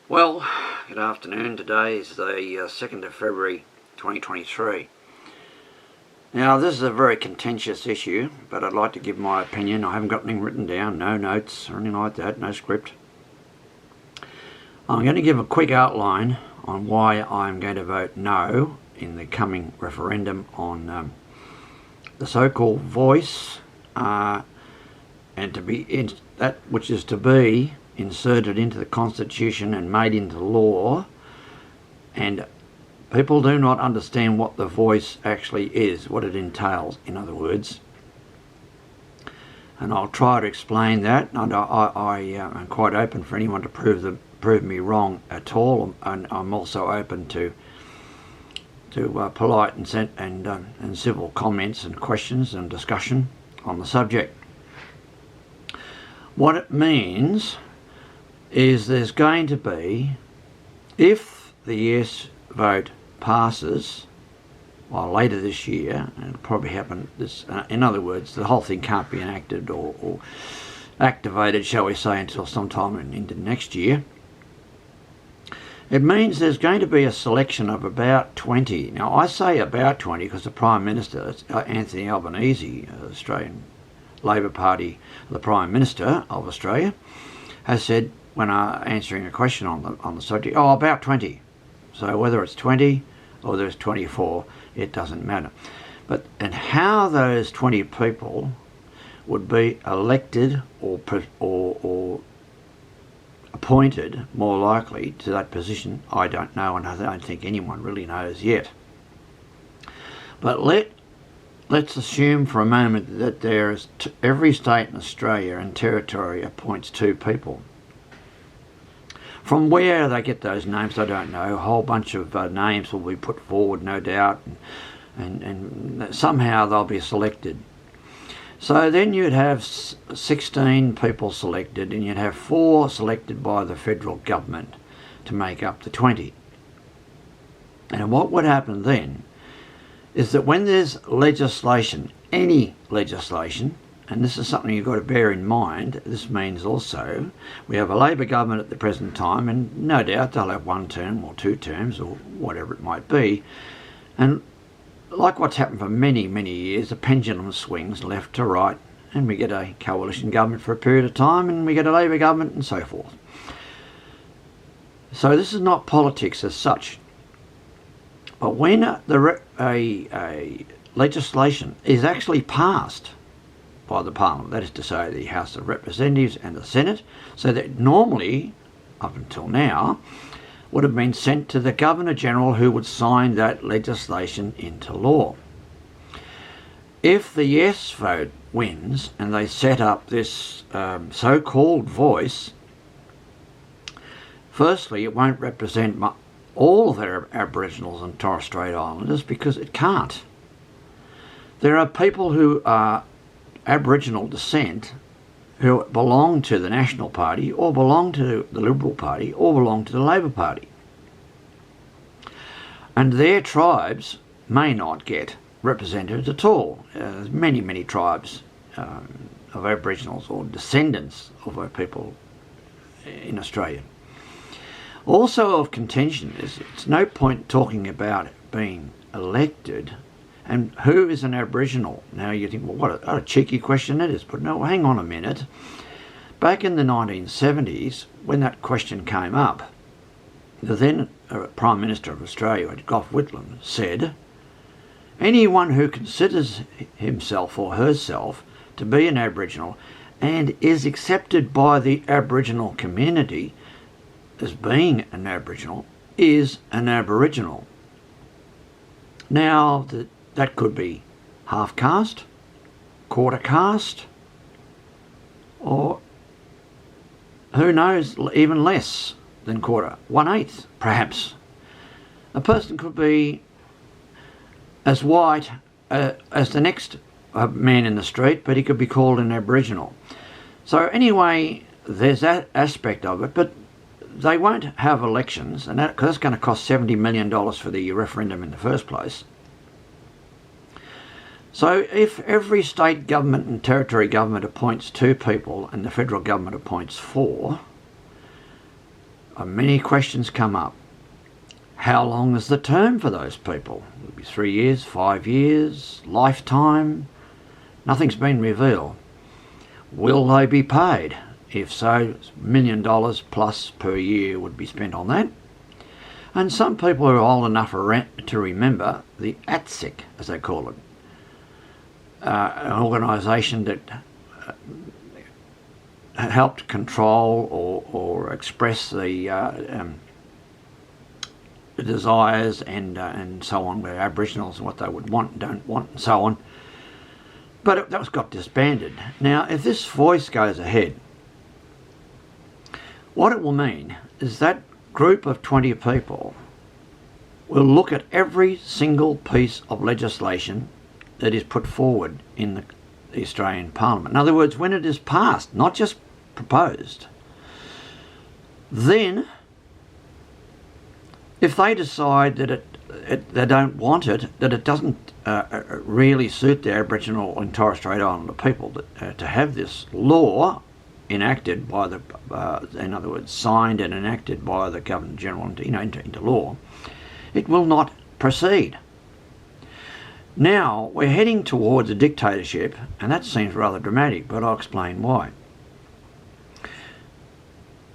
Well, good afternoon. Today is the 2nd of February 2023. Now, this is a very contentious issue, but I'd like to give my opinion. I haven't got anything written down, no notes or anything like that, no script. I'm going to give a quick outline on why I'm going to vote no in the coming referendum on the so-called voice, and to be in that which is to be inserted into the Constitution and made into law. And people do not understand what the voice actually is, what it entails, in other words. And I'll try to explain that, and I am quite open for anyone to prove me wrong at all, and I'm also open to polite and civil comments and questions and discussion on the subject. What it means is there's going to be, if the yes vote passes, well, later this year, and it'll probably happen this, in other words, the whole thing can't be enacted or activated, shall we say, until sometime into next year. It means there's going to be a selection of about 20. Now, I say about 20 because the Prime Minister, Anthony Albanese, Australian Labor Party, the Prime Minister of Australia, has said, when answering a question on the subject, about 20. So whether it's 20 or there's 24, it doesn't matter. And how those 20 people would be elected or appointed, more likely, to that position, I don't know, and I don't think anyone really knows yet. But let's assume for a moment that there's every state in Australia and territory appoints 2 people. From where they get those names, I don't know. A whole bunch of names will be put forward, no doubt, and somehow they'll be selected. So then you'd have 16 people selected, and you'd have 4 selected by the federal government to make up the 20. And what would happen then is that when there's legislation, any legislation, and this is something you've got to bear in mind, this means also we have a Labor government at the present time, and no doubt they'll have 1 term or 2 terms or whatever it might be. And like what's happened for many, many years, the pendulum swings left to right, and we get a coalition government for a period of time, and we get a Labor government, and so forth. So this is not politics as such. But when a legislation is actually passed by the Parliament, that is to say the House of Representatives and the Senate, so that normally, up until now, would have been sent to the Governor-General, who would sign that legislation into law. If the yes vote wins and they set up this so-called voice, firstly, it won't represent all of their Aboriginals and Torres Strait Islanders, because it can't. There are people who are Aboriginal descent who belong to the National Party, or belong to the Liberal Party, or belong to the Labor Party. And their tribes may not get represented at all. There's many, many tribes of Aboriginals or descendants of our people in Australia. Also of contention is it's no point talking about being elected and who is an Aboriginal. Now you think, well, what a cheeky question it is. But no, hang on a minute. Back in the 1970s, when that question came up, the then Prime Minister of Australia, Gough Whitlam, said, anyone who considers himself or herself to be an Aboriginal and is accepted by the Aboriginal community as being an Aboriginal is an Aboriginal. Now, that could be half caste, quarter caste, or who knows, even less than quarter, 1/8 perhaps. A person could be as white as the next man in the street, but he could be called an Aboriginal. So anyway, there's that aspect of it, but they won't have elections, and because that's going to cost $70 million for the referendum in the first place. So if every state government and territory government appoints 2 people and the federal government appoints 4, many questions come up. How long is the term for those people? Will it be 3 years, 5 years, lifetime? Nothing's been revealed. Will they be paid? If so, $1 million plus per year would be spent on that. And some people are old enough to remember the ATSIC, as they call it, an organisation that helped control or express the desires and so on, where Aboriginals, what they would want and don't want and so on. But that got disbanded. Now, if this voice goes ahead, what it will mean is that group of 20 people will look at every single piece of legislation that is put forward in the Australian Parliament. In other words, when it is passed, not just proposed, then if they decide that they don't want it, that it doesn't really suit the Aboriginal and Torres Strait Islander people to have this law enacted by the, in other words, signed and enacted by the Governor-General into law, it will not proceed. Now, we're heading towards a dictatorship, and that seems rather dramatic, but I'll explain why.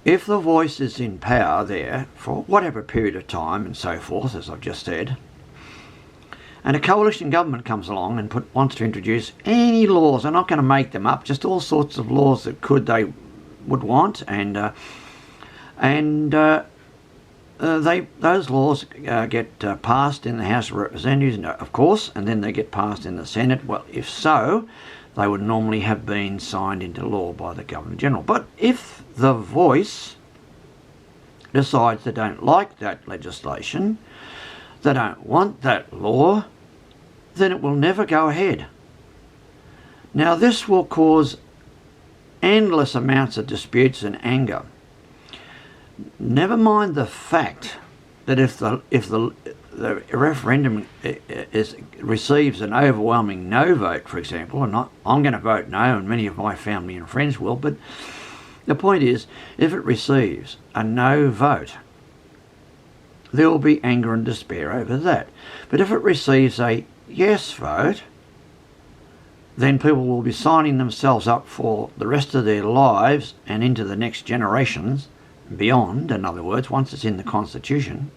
If the voice is in power there for whatever period of time and so forth, as I've just said, and a coalition government comes along and wants to introduce any laws, they're not going to make them up, just all sorts of laws that they would want, and those laws get passed in the House of Representatives, of course, and then they get passed in the Senate. Well, if so, they would normally have been signed into law by the Governor-General. But if the voice decides they don't like that legislation, they don't want that law, then it will never go ahead. Now, this will cause endless amounts of disputes and anger. Never mind the fact that if the referendum receives an overwhelming no vote, for example, and I'm going to vote no, and many of my family and friends will, but the point is, if it receives a no vote, there will be anger and despair over that. But if it receives a yes vote, then people will be signing themselves up for the rest of their lives and into the next generations, beyond, in other words, once it's in the Constitution,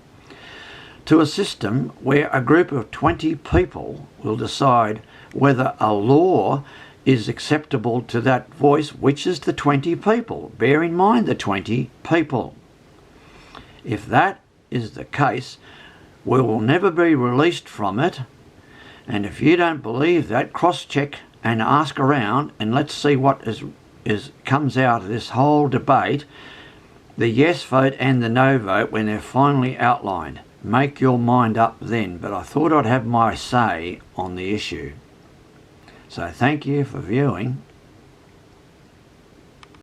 to a system where a group of 20 people will decide whether a law is acceptable to that voice, which is the 20 people. Bear in mind the 20 people. If that is the case, we will never be released from it. And if you don't believe that, cross-check and ask around, and let's see what comes out of this whole debate, the yes vote and the no vote, when they're finally outlined. Make your mind up then, but I thought I'd have my say on the issue. So thank you for viewing.